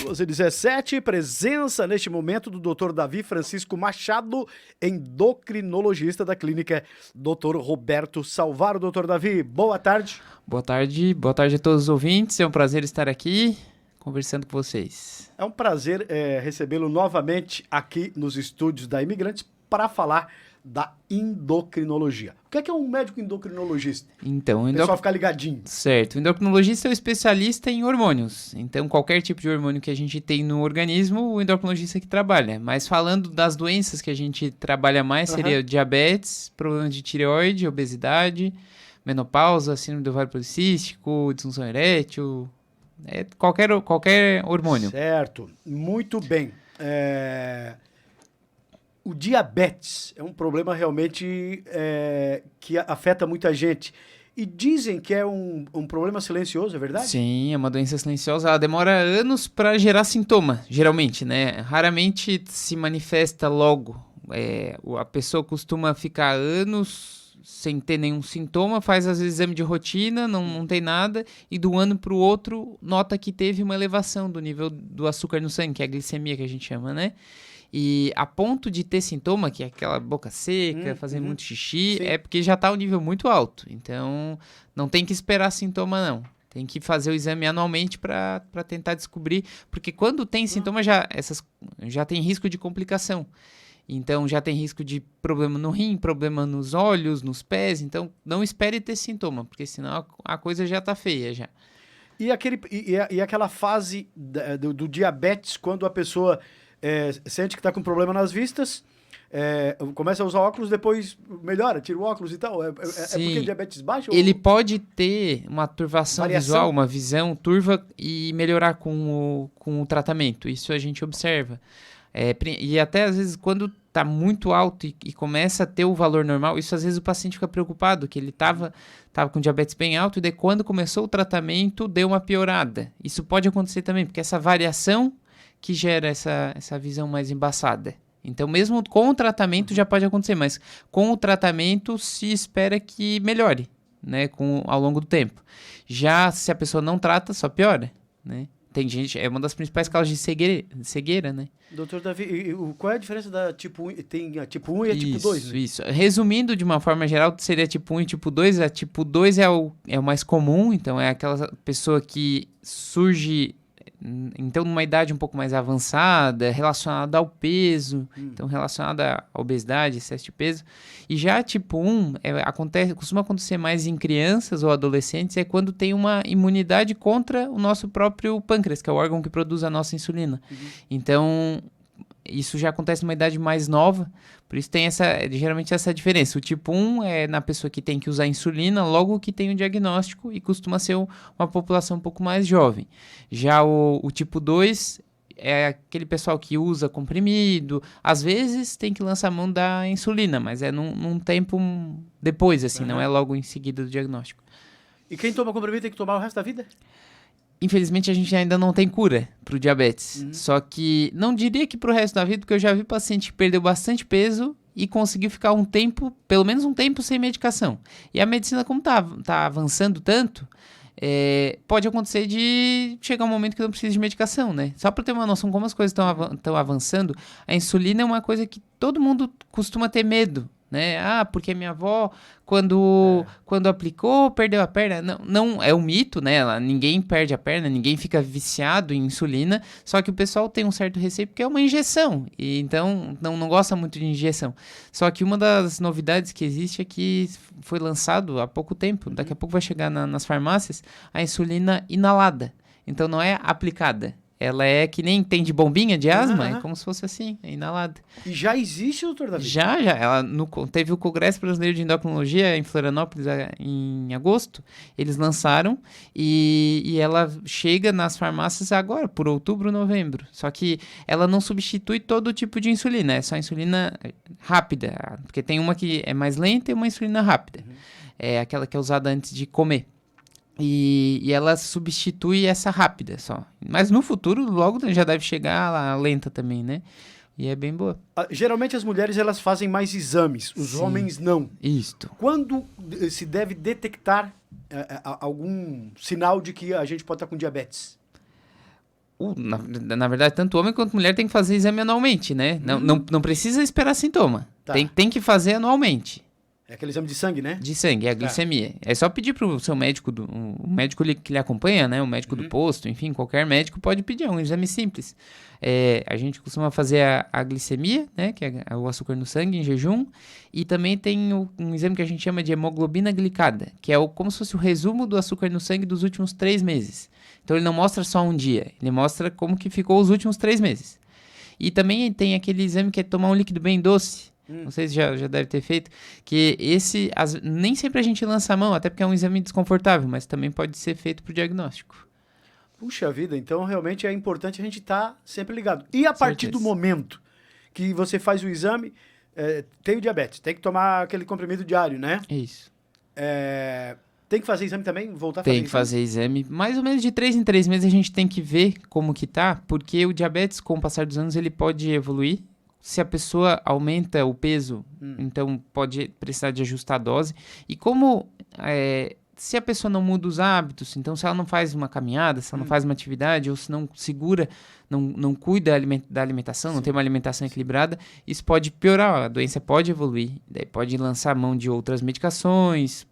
12h17, presença neste momento do Dr. Davi Francisco Machado, endocrinologista da clínica Dr. Roberto Salvaro. Dr. Davi, boa tarde. Boa tarde a todos os ouvintes, é um prazer estar aqui conversando com vocês. É um prazer recebê-lo novamente aqui nos estúdios da Imigrantes para falar da endocrinologia. O que é um médico endocrinologista? Então, o pessoal ficar ligadinho. Certo, o endocrinologista é o especialista em hormônios. Então, qualquer tipo de hormônio que a gente tem no organismo, o endocrinologista que trabalha. Mas falando das doenças que a gente trabalha mais, seria diabetes, problemas de tireoide, obesidade, menopausa, síndrome do ovário policístico, disfunção erétil, qualquer hormônio. Certo, muito bem. O diabetes é um problema realmente que afeta muita gente. E dizem que é um problema silencioso, é verdade? Sim, é uma doença silenciosa. Ela demora anos para gerar sintoma, geralmente, né? Raramente se manifesta logo. A pessoa costuma ficar anos sem ter nenhum sintoma, faz às vezes exame de rotina, não tem nada, e de um ano para o outro nota que teve uma elevação do nível do açúcar no sangue, que é a glicemia que a gente chama, né? E a ponto de ter sintoma, que é aquela boca seca, fazer muito xixi, sim, é porque já está um nível muito alto. Então, não tem que esperar sintoma, não. Tem que fazer o exame anualmente para tentar descobrir, porque quando tem sintoma, já tem risco de complicação. Então, já tem risco de problema no rim, problema nos olhos, nos pés. Então, não espere ter sintoma, porque senão a coisa já está feia já. E aquela fase do diabetes, quando a pessoa sente que está com problema nas vistas, começa a usar óculos, depois melhora, tira o óculos e tal. É porque diabetes baixo? Ele pode ter uma turvação visual, uma visão turva e melhorar com o tratamento. Isso a gente observa. E até às vezes quando está muito alto e começa a ter o valor normal, isso às vezes o paciente fica preocupado, que ele estava com diabetes bem alto e daí quando começou o tratamento deu uma piorada. Isso pode acontecer também, porque essa variação que gera essa visão mais embaçada. Então, mesmo com o tratamento já pode acontecer, mas com o tratamento se espera que melhore, né, ao longo do tempo. Já se a pessoa não trata, só piora, né? Tem gente, é uma das principais causas de cegueira, né? Doutor Davi, qual é a diferença da tipo 1? Tem a tipo 1 e a tipo 2, né? Isso. Resumindo, de uma forma geral, seria tipo 1 e tipo 2. A tipo 2 é o mais comum, então é aquela pessoa que surge então numa idade um pouco mais avançada, relacionada ao peso, então relacionada à obesidade, excesso de peso. E já a tipo 1 costuma acontecer mais em crianças ou adolescentes, é quando tem uma imunidade contra o nosso próprio pâncreas, que é o órgão que produz a nossa insulina. Então, isso já acontece numa idade mais nova, por isso tem geralmente essa diferença. O tipo 1 é na pessoa que tem que usar insulina logo que tem o diagnóstico e costuma ser uma população um pouco mais jovem. Já o tipo 2 é aquele pessoal que usa comprimido, às vezes tem que lançar a mão da insulina, mas é num tempo depois, assim, não é logo em seguida do diagnóstico. E quem toma comprimido tem que tomar o resto da vida? Infelizmente, a gente ainda não tem cura para o diabetes. Só que, não diria que para o resto da vida, porque eu já vi paciente que perdeu bastante peso e conseguiu ficar um tempo, pelo menos um tempo, sem medicação. E a medicina, como tá avançando tanto, pode acontecer de chegar um momento que não precisa de medicação, né? Só para ter uma noção como as coisas estão avançando, a insulina é uma coisa que todo mundo costuma ter medo, né? Porque minha avó, quando aplicou, perdeu a perna. Não é um mito, né? Ninguém perde a perna, ninguém fica viciado em insulina, só que o pessoal tem um certo receio porque é uma injeção, e então não gosta muito de injeção. Só que uma das novidades que existe é que foi lançado há pouco tempo, daqui a pouco vai chegar nas farmácias, a insulina inalada. Então não é aplicada. Ela é que nem tem de bombinha de asma, é como se fosse assim, é inalada. E já existe, doutor Davi? Já. Teve o Congresso Brasileiro de Endocrinologia em Florianópolis em agosto. Eles lançaram e ela chega nas farmácias agora, por outubro, novembro. Só que ela não substitui todo tipo de insulina, é só insulina rápida. Porque tem uma que é mais lenta e uma insulina rápida. É aquela que é usada antes de comer. E ela substitui essa rápida só. Mas no futuro, logo já deve chegar a lenta também, né? E é bem boa. Geralmente as mulheres elas fazem mais exames, os homens não. Isto. Quando se deve detectar algum sinal de que a gente pode estar com diabetes? Na verdade, tanto homem quanto mulher tem que fazer exame anualmente, né? Não precisa esperar sintoma. Tá. Tem que fazer anualmente. É aquele exame de sangue, né? De sangue, é a glicemia. É só pedir pro seu médico, o médico que lhe acompanha, né? O médico do posto, enfim, qualquer médico pode pedir, é um exame simples. A gente costuma fazer a glicemia, né? Que é o açúcar no sangue em jejum. E também tem um exame que a gente chama de hemoglobina glicada, que é como se fosse o resumo do açúcar no sangue dos últimos 3 meses. Então ele não mostra só um dia, ele mostra como que ficou os últimos 3 meses. E também tem aquele exame que é tomar um líquido bem doce. Não sei se já deve ter feito, que nem sempre a gente lança a mão, até porque é um exame desconfortável, mas também pode ser feito para o diagnóstico. Puxa vida, então realmente é importante a gente estar sempre ligado. E a partir do momento que você faz o exame, tem o diabetes, tem que tomar aquele comprimido diário, né? Isso. Tem que fazer exame também? Voltar a fazer exame? Tem que fazer exame. Mais ou menos de 3 em 3 meses a gente tem que ver como que tá, porque o diabetes, com o passar dos anos, ele pode evoluir. Se a pessoa aumenta o peso, então pode precisar de ajustar a dose. E se a pessoa não muda os hábitos, então se ela não faz uma caminhada, se ela não faz uma atividade, ou se não segura, não cuida da alimentação, não tem uma alimentação equilibrada, isso pode piorar, a doença pode evoluir. Daí pode lançar mão de outras medicações,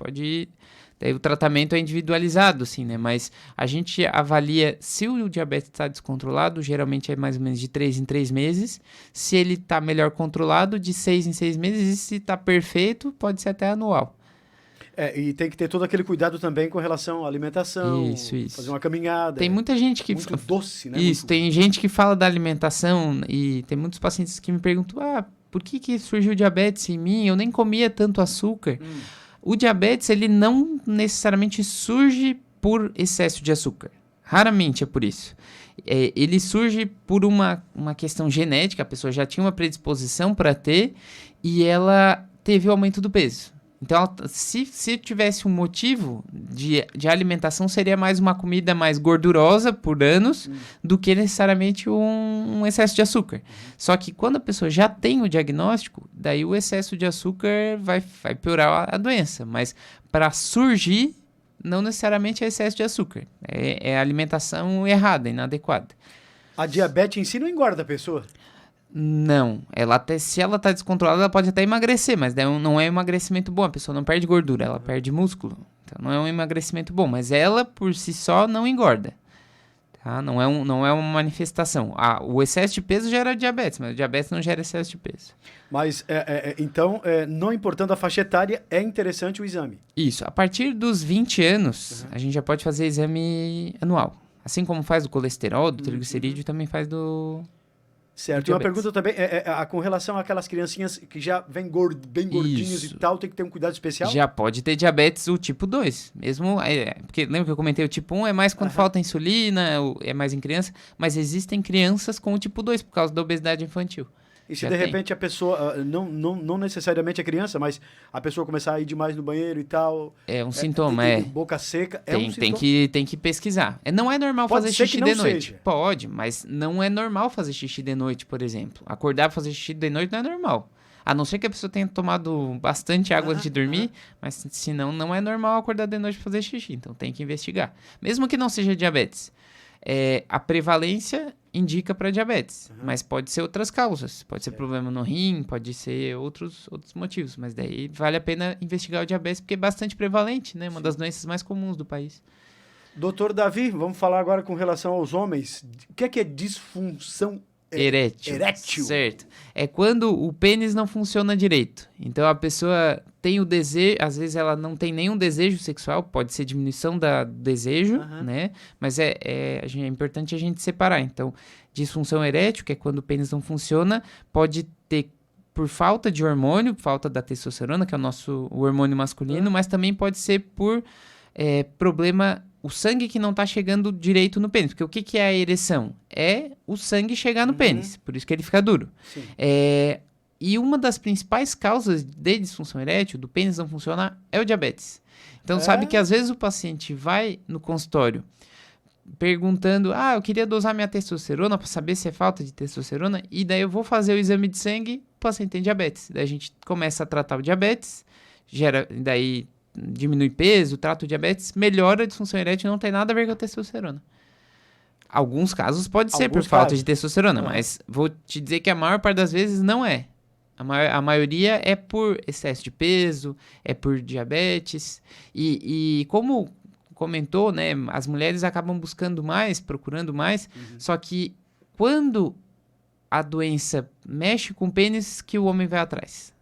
daí o tratamento é individualizado, assim, né? Mas a gente avalia se o diabetes está descontrolado, geralmente é mais ou menos de 3 em 3 meses. Se ele está melhor controlado, de 6 em 6 meses. E se está perfeito, pode ser até anual. E tem que ter todo aquele cuidado também com relação à alimentação. Isso. Fazer uma caminhada. Tem muita gente que... Muito doce, né? Isso, tem gente que fala da alimentação e tem muitos pacientes que me perguntam, por que surgiu diabetes em mim? Eu nem comia tanto açúcar. O diabetes, ele não necessariamente surge por excesso de açúcar. Raramente é por isso. Ele surge por uma questão genética, a pessoa já tinha uma predisposição para ter e ela teve o aumento do peso. Então, se tivesse um motivo de alimentação, seria mais uma comida mais gordurosa por anos do que necessariamente um excesso de açúcar. Só que quando a pessoa já tem o diagnóstico, daí o excesso de açúcar vai piorar a doença. Mas para surgir, não necessariamente é excesso de açúcar. É a alimentação errada, inadequada. A diabetes em si não engorda a pessoa? Não, se ela tá descontrolada, ela pode até emagrecer, mas não é um emagrecimento bom, a pessoa não perde gordura, ela perde músculo, então não é um emagrecimento bom, mas ela por si só não engorda, tá? Não é uma manifestação. O excesso de peso gera diabetes, mas o diabetes não gera excesso de peso. Mas, então, não importando a faixa etária, é interessante o exame? Isso, a partir dos 20 anos, a gente já pode fazer exame anual, assim como faz do colesterol, do triglicerídeo, também faz do... Certo. E uma pergunta também, com relação àquelas criancinhas que já vêm bem gordinhas e tal, tem que ter um cuidado especial? Já pode ter diabetes o tipo 2, mesmo, porque lembra que eu comentei, o tipo 1 é mais quando falta insulina, é mais em criança, mas existem crianças com o tipo 2 por causa da obesidade infantil. E se de repente a pessoa, não necessariamente a criança, mas a pessoa começar a ir demais no banheiro e tal... É um sintoma, boca seca, um sintoma? Tem que pesquisar. Não é normal fazer xixi de noite. Pode, mas não é normal fazer xixi de noite, por exemplo. Acordar e fazer xixi de noite não é normal. A não ser que a pessoa tenha tomado bastante água antes de dormir, mas senão não é normal acordar de noite e fazer xixi. Então tem que investigar. Mesmo que não seja diabetes. A prevalência indica para diabetes, mas pode ser outras causas, pode ser problema no rim, pode ser outros motivos, mas daí vale a pena investigar o diabetes porque é bastante prevalente, né? Uma das doenças mais comuns do país. Doutor Davi, vamos falar agora com relação aos homens. O que é disfunção erétil? Certo. É quando o pênis não funciona direito. Então a pessoa tem o desejo, às vezes ela não tem nenhum desejo sexual, pode ser diminuição do desejo, né? Mas é importante a gente separar. Então, disfunção erétil, que é quando o pênis não funciona, pode ter por falta de hormônio, falta da testosterona, que é o hormônio masculino, mas também pode ser por problema, o sangue que não está chegando direito no pênis. Porque o que é a ereção? É o sangue chegar no pênis, por isso que ele fica duro. E uma das principais causas de disfunção erétil, do pênis não funcionar, é o diabetes. Então, sabe que às vezes o paciente vai no consultório perguntando, eu queria dosar minha testosterona para saber se é falta de testosterona, e daí eu vou fazer o exame de sangue, o paciente tem diabetes. Daí a gente começa a tratar o diabetes, daí diminui peso, trata o diabetes, melhora a disfunção erétil, não tem nada a ver com a testosterona. Alguns casos pode ser por Alguns falta casos. de testosterona, Ah. mas vou te dizer que a maior parte das vezes não é. A maioria é por excesso de peso, é por diabetes. E como comentou, né, as mulheres acabam buscando mais, procurando mais, só que quando a doença mexe com o pênis, que o homem vai atrás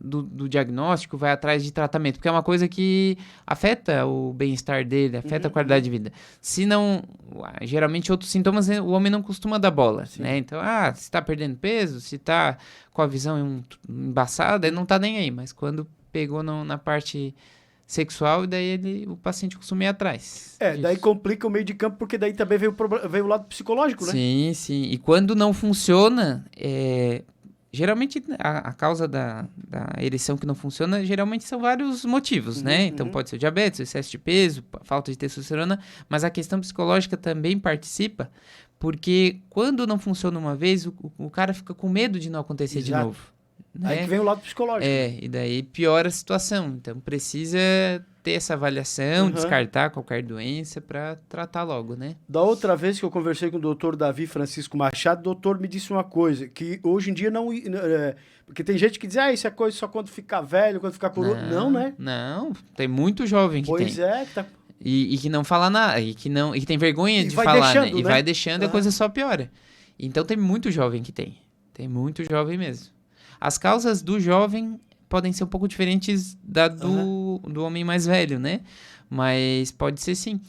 do diagnóstico, vai atrás de tratamento, porque é uma coisa que afeta o bem-estar dele, afeta a qualidade de vida. Se não, geralmente outros sintomas o homem não costuma dar bola, né? Então, se tá perdendo peso, se tá com a visão embaçada, ele não tá nem aí, mas quando pegou na parte sexual, e daí o paciente costuma ir atrás. Daí complica o meio de campo, porque daí também veio o lado psicológico, né? Sim, sim. E quando não funciona, geralmente a causa da ereção que não funciona, geralmente são vários motivos, né? Então pode ser diabetes, excesso de peso, falta de testosterona, mas a questão psicológica também participa, porque quando não funciona uma vez, o cara fica com medo de não acontecer de novo. Né? Aí que vem o lado psicológico. E daí piora a situação. Então precisa ter essa avaliação, descartar qualquer doença para tratar logo, né? Da outra vez que eu conversei com o doutor Davi Francisco Machado, o doutor me disse uma coisa, que hoje em dia não... porque tem gente que diz, isso é coisa só quando ficar velho, quando ficar coroa. Não, né? Não, tem muito jovem que tem. Pois é, que tá... E que não fala nada, e que tem vergonha de vai falar, deixando, né? E né? vai deixando, a coisa só piora. Então tem muito jovem que tem. Tem muito jovem mesmo. As causas do jovem podem ser um pouco diferentes do homem mais velho, né? Mas pode ser sim.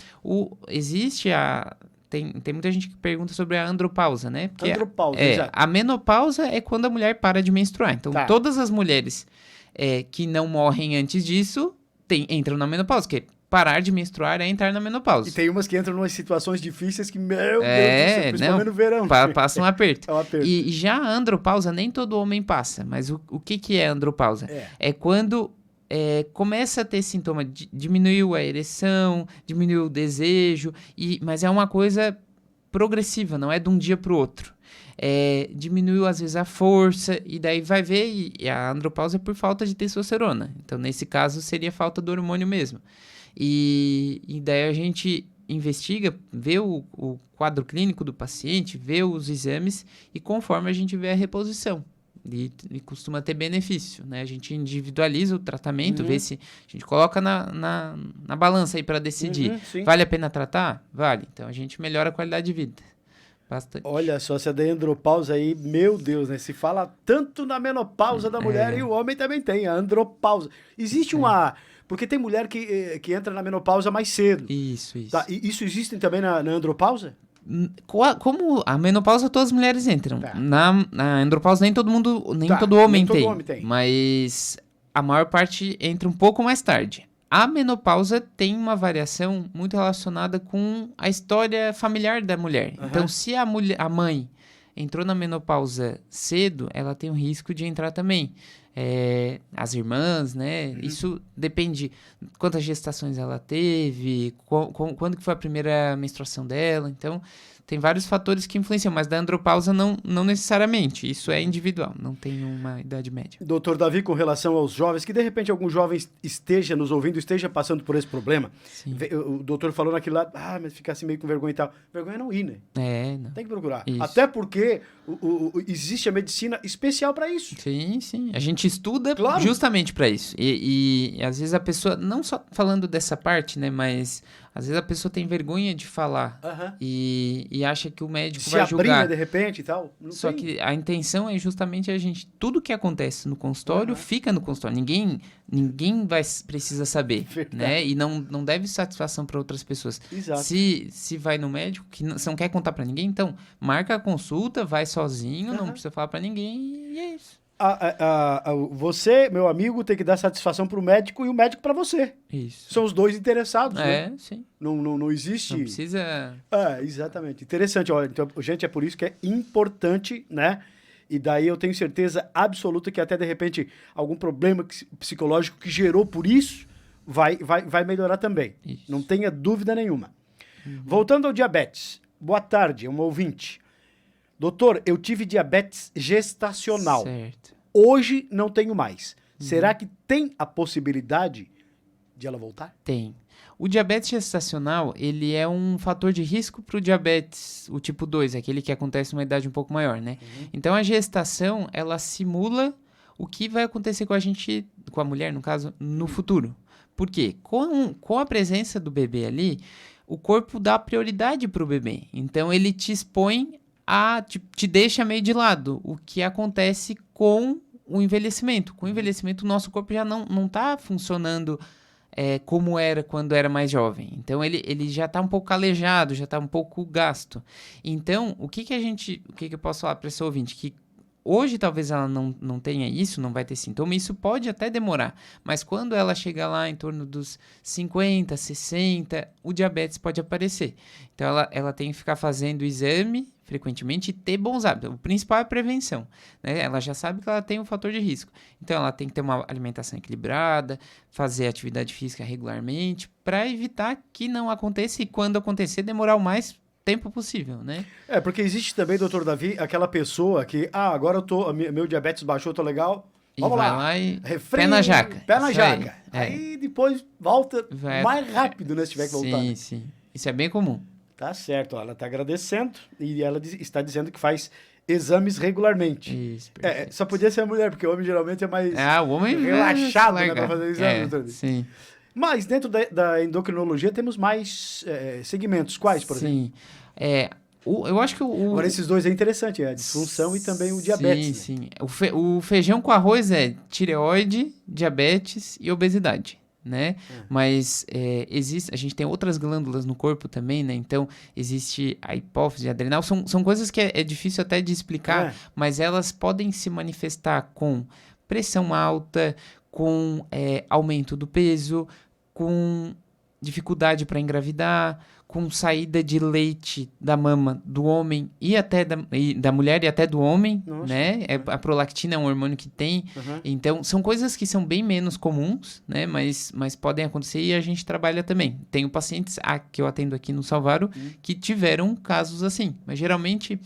Tem muita gente que pergunta sobre a andropausa, né? Porque Andropausa, exato. A menopausa é quando a mulher para de menstruar. Então, todas as mulheres que não morrem antes disso entram na menopausa, que parar de menstruar é entrar na menopausa. E tem umas que entram em situações difíceis que, meu Deus do céu, principalmente no verão. Passa um aperto. É um aperto. E já a andropausa, nem todo homem passa. Mas o que é andropausa? É quando começa a ter sintoma, diminuiu a ereção, diminuiu o desejo, mas é uma coisa progressiva, não é de um dia para o outro. Diminuiu às vezes a força, e daí vai ver, e a andropausa é por falta de testosterona. Então, nesse caso, seria falta do hormônio mesmo. E daí a gente investiga, vê o quadro clínico do paciente, vê os exames, e conforme a gente vê a reposição. E costuma ter benefício, né? A gente individualiza o tratamento, vê se a gente coloca na balança aí para decidir. Vale a pena tratar? Vale. Então a gente melhora a qualidade de vida. Bastante. Olha só, essa da andropausa aí, meu Deus, né? Se fala tanto na menopausa da mulher e o homem também tem, a andropausa. Existe uma... Porque tem mulher que entra na menopausa mais cedo. Isso. Tá? E isso existe também na andropausa? Como a menopausa todas as mulheres entram. Na andropausa nem todo homem tem. Mas a maior parte entra um pouco mais tarde. A menopausa tem uma variação muito relacionada com a história familiar da mulher. Então, se a mãe entrou na menopausa cedo, ela tem um risco de entrar também. As irmãs, né? Isso depende quantas gestações ela teve, quando que foi a primeira menstruação dela. Então, tem vários fatores que influenciam, mas da andropausa não necessariamente. Isso é individual, não tem uma idade média. Doutor Davi, com relação aos jovens, que de repente algum jovem esteja nos ouvindo, esteja passando por esse problema. Sim. O doutor falou naquilo lá, mas fica assim meio com vergonha e tal. Vergonha não ir, né? Não. Tem que procurar. Isso. Até porque existe a medicina especial para isso. Sim. A gente estuda justamente para isso. E às vezes a pessoa, não só falando dessa parte, né, mas às vezes a pessoa tem vergonha de falar e acha que o médico vai julgar. Se abrir, né, de repente e tal. Só que a intenção é justamente tudo que acontece no consultório fica no consultório. Ninguém precisa saber, né? E não deve satisfação para outras pessoas. Exato. Se vai no médico, que você não quer contar para ninguém, então marca a consulta, vai sozinho, não precisa falar para ninguém e é isso. Você, meu amigo, tem que dar satisfação pro médico e o médico para você. Isso. São os dois interessados, né? Sim. Não existe... Não precisa... Exatamente. Interessante. Olha, então, gente, é por isso que é importante, né? E daí eu tenho certeza absoluta que até, de repente, algum problema psicológico que gerou por isso vai melhorar também. Isso. Não tenha dúvida nenhuma. Voltando ao diabetes. Boa tarde, é um ouvinte. Doutor, eu tive diabetes gestacional. Certo. Hoje não tenho mais. Será que tem a possibilidade de ela voltar? Tem. O diabetes gestacional, ele é um fator de risco para o diabetes, o tipo 2, aquele que acontece numa idade um pouco maior, né? Então, a gestação, ela simula o que vai acontecer com a gente, com a mulher, no caso, no futuro. Por quê? Com a presença do bebê ali, o corpo dá prioridade para o bebê. Então, ele te expõe te deixa meio de lado, o que acontece com o envelhecimento. Com o envelhecimento, o nosso corpo já não está funcionando como era quando era mais jovem. Então, ele já está um pouco calejado, já está um pouco gasto. Então, o que eu posso falar para esse ouvinte? Que hoje talvez ela não tenha isso, não vai ter sintoma, isso pode até demorar, mas quando ela chegar lá em torno dos 50, 60, o diabetes pode aparecer. Então ela tem que ficar fazendo o exame frequentemente e ter bons hábitos. O principal é a prevenção, né? Ela já sabe que ela tem um fator de risco. Então ela tem que ter uma alimentação equilibrada, fazer atividade física regularmente, para evitar que não aconteça e quando acontecer demorar o mais tempo possível, né? Porque existe também, doutor Davi, aquela pessoa que, agora meu diabetes baixou, tô legal, vamos lá e refém, pé na jaca. Pé na Isso jaca. aí. Aí depois volta mais rápido, né, se tiver que voltar. Sim, sim. Isso é bem comum. Tá certo, ela tá agradecendo e ela está dizendo que faz exames regularmente. Isso, só podia ser a mulher, porque o homem geralmente é mais o homem relaxado, né, pra fazer exame, doutor. Sim. Mas dentro da endocrinologia temos mais segmentos. Quais, por exemplo? Sim. Eu acho que Agora, esses dois é interessante, a disfunção e também o diabetes. Sim, sim. O feijão com arroz é tireoide, diabetes e obesidade, né? Mas a gente tem outras glândulas no corpo também, né? Então, existe a hipófise, a adrenal. São coisas que é difícil até de explicar, mas elas podem se manifestar com pressão alta, com aumento do peso, com dificuldade para engravidar, com saída de leite da mama do homem e até da mulher e até do homem, né? A prolactina é um hormônio que tem. Então, são coisas que são bem menos comuns, né? Mas podem acontecer e a gente trabalha também. Tenho pacientes que eu atendo aqui no Salvaro que tiveram casos assim. Mas, geralmente,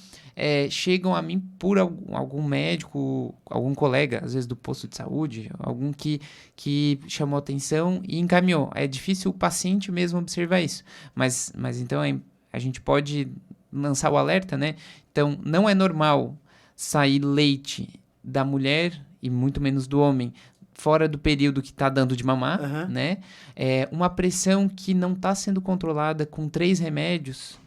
chegam a mim por algum médico, algum colega, às vezes do posto de saúde, algum que chamou atenção e encaminhou. É difícil o paciente mesmo observar isso. Mas então a gente pode lançar o alerta, né? Então, não é normal sair leite da mulher e muito menos do homem fora do período que está dando de mamar, né? Uma pressão que não está sendo controlada com 3 remédios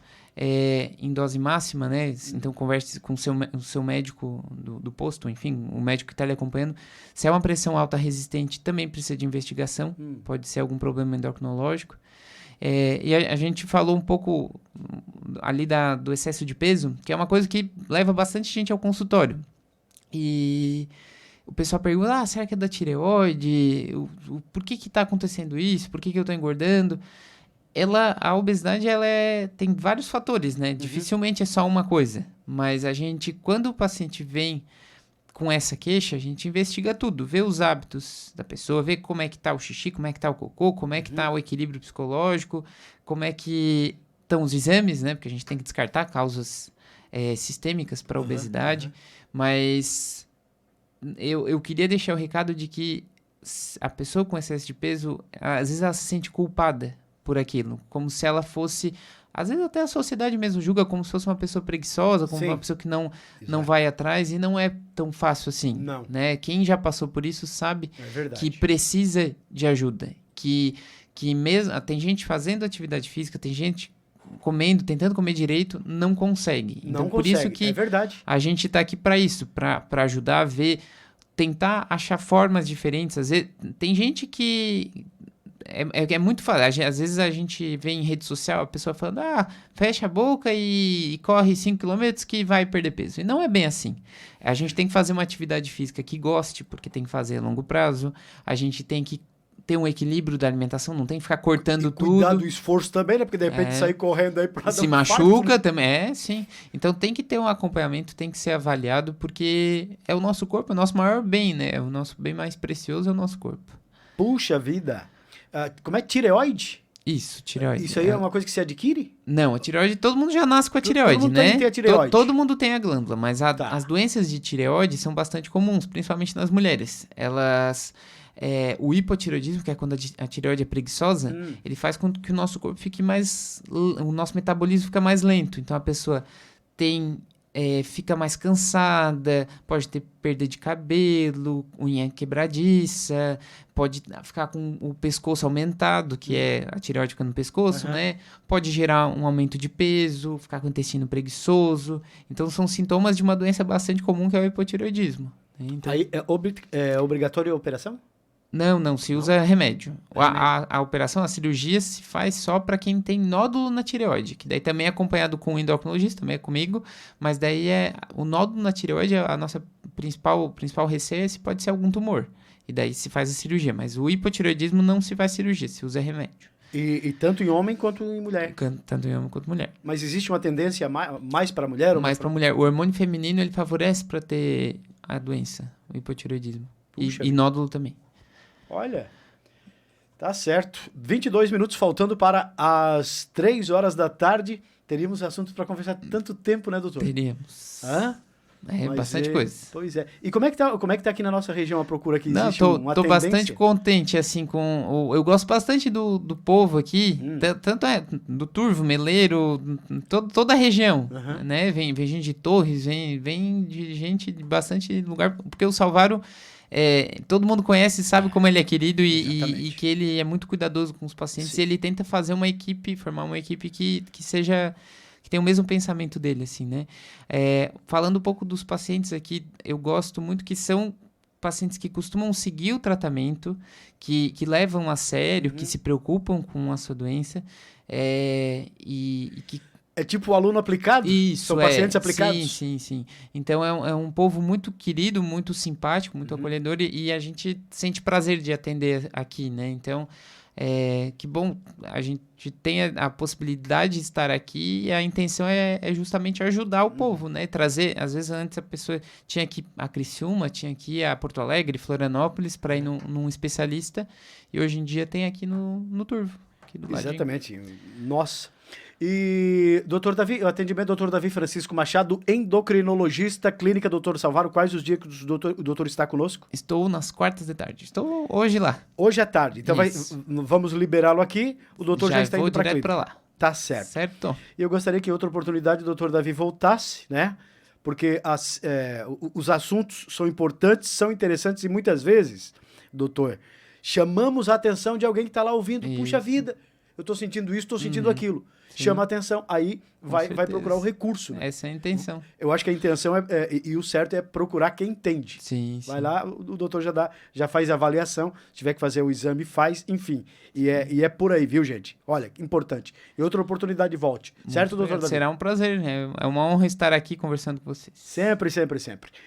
em dose máxima, né? Então, converse com o seu médico do posto, enfim, o médico que está lhe acompanhando. Se é uma pressão alta resistente, também precisa de investigação. Pode ser algum problema endocrinológico. E a gente falou um pouco ali do excesso de peso, que é uma coisa que leva bastante gente ao consultório. E o pessoal pergunta, será que é da tireoide? Por que está acontecendo isso? Por que eu estou engordando? A obesidade tem vários fatores, né? Dificilmente é só uma coisa. Mas quando o paciente vem com essa queixa, a gente investiga tudo, vê os hábitos da pessoa, vê como é que tá o xixi, como é que tá o cocô, como é que tá o equilíbrio psicológico, como é que estão os exames, né? Porque a gente tem que descartar causas sistêmicas para a obesidade. Mas eu queria deixar o recado de que a pessoa com excesso de peso, às vezes ela se sente culpada por aquilo, como se ela fosse... Às vezes até a sociedade mesmo julga como se fosse uma pessoa preguiçosa, como uma pessoa que não vai atrás, e não é tão fácil assim. Não. Né? Quem já passou por isso sabe que precisa de ajuda. Que mesmo tem gente fazendo atividade física, tem gente comendo, tentando comer direito, não consegue. Então, por isso que a gente está aqui para isso, para ajudar a ver, tentar achar formas diferentes. Às vezes, tem gente que... É muito fácil. Às vezes a gente vê em rede social a pessoa falando, fecha a boca e corre 5 km que vai perder peso. E não é bem assim. A gente tem que fazer uma atividade física que goste, porque tem que fazer a longo prazo. A gente tem que ter um equilíbrio da alimentação, não tem que ficar cortando tudo. Cuidar do esforço também, né? Porque de repente sair correndo aí pra se machuca, né? Também. Sim. Então tem que ter um acompanhamento, tem que ser avaliado, porque é o nosso corpo, é o nosso maior bem, né? É o nosso bem mais precioso, é o nosso corpo. Puxa vida! Como é tireoide? Isso, tireoide. Isso aí é uma coisa que se adquire? Não, a tireoide, todo mundo já nasce com a tireoide, todo mundo né? Tem a tireoide. Todo mundo tem a glândula, mas as doenças de tireoide são bastante comuns, principalmente nas mulheres. O hipotireoidismo, que é quando a tireoide é preguiçosa, ele faz com que o nosso corpo fique o nosso metabolismo fica mais lento. Então a pessoa fica mais cansada, pode ter perda de cabelo, unha quebradiça, pode ficar com o pescoço aumentado, que é a tireoide fica no pescoço, né? Pode gerar um aumento de peso, ficar com o intestino preguiçoso. Então são sintomas de uma doença bastante comum, que é o hipotireoidismo. Então... Aí é obrigatória a operação? Não, se usa remédio. A operação, a cirurgia se faz só para quem tem nódulo na tireoide, que daí também é acompanhado com um endocrinologista, também é comigo, mas daí o nódulo na tireoide, a nossa principal receio é se pode ser algum tumor, e daí se faz a cirurgia, mas o hipotireoidismo não se faz cirurgia, se usa remédio. E tanto em homem quanto em mulher? Tanto em homem quanto em mulher. Mas existe uma tendência mais para mulher? Ou mais para mulher. O hormônio feminino, ele favorece para ter a doença, o hipotireoidismo, e nódulo também. Olha, tá certo. 22 minutos faltando para as 3 horas da tarde. Teríamos assuntos para conversar tanto tempo, né, doutor? Teríamos. Hã? Bastante coisa. Pois é. E como é que tá aqui na nossa região a procura aqui? Não, tô bastante contente, assim, eu gosto bastante do povo aqui, tanto do Turvo, Meleiro, toda a região, né? Vem gente de Torres, vem de gente de bastante lugar, porque o Salvaro... todo mundo conhece e sabe como ele é querido e que ele é muito cuidadoso com os pacientes. Sim. E ele tenta fazer formar uma equipe que tem o mesmo pensamento dele, assim, né? Falando um pouco dos pacientes aqui, eu gosto muito que são pacientes que costumam seguir o tratamento, que levam a sério, que se preocupam com a sua doença, e que... É tipo o aluno aplicado? Isso, são pacientes aplicados? Sim. Então, é um povo muito querido, muito simpático, muito acolhedor, e a gente sente prazer de atender aqui, né? Então, que bom, a gente tem a possibilidade de estar aqui, e a intenção é justamente ajudar o povo, né? Trazer, às vezes antes a pessoa tinha que ir a Criciúma, tinha que ir a Porto Alegre, Florianópolis, para ir num especialista, e hoje em dia tem aqui no Turvo. Aqui do ladinho. Exatamente. Nossa. E, doutor Davi, o atendimento doutor Davi Francisco Machado, endocrinologista, clínica doutor Salvaro. Quais os dias que o doutor está conosco? Estou nas quartas de tarde. Estou hoje lá. Hoje à tarde. Então vamos liberá-lo aqui. O doutor já está indo para a clínica. Para lá. Tá certo. Certo. E eu gostaria que em outra oportunidade o doutor Davi voltasse, né? Porque os assuntos são importantes, são interessantes e muitas vezes, doutor, chamamos a atenção de alguém que está lá ouvindo. Isso. Puxa vida, eu estou sentindo isso, estou sentindo aquilo. Sim. Chama a atenção, aí vai procurar o recurso. Né? Essa é a intenção. Eu acho que a intenção e o certo é procurar quem entende. Sim. Vai lá, o doutor já faz a avaliação, se tiver que fazer o exame, faz, enfim. E é por aí, viu, gente? Olha, importante. E outra oportunidade, volte. Certo, doutor Davi? Será um prazer, né? É uma honra estar aqui conversando com vocês. Sempre, sempre, sempre.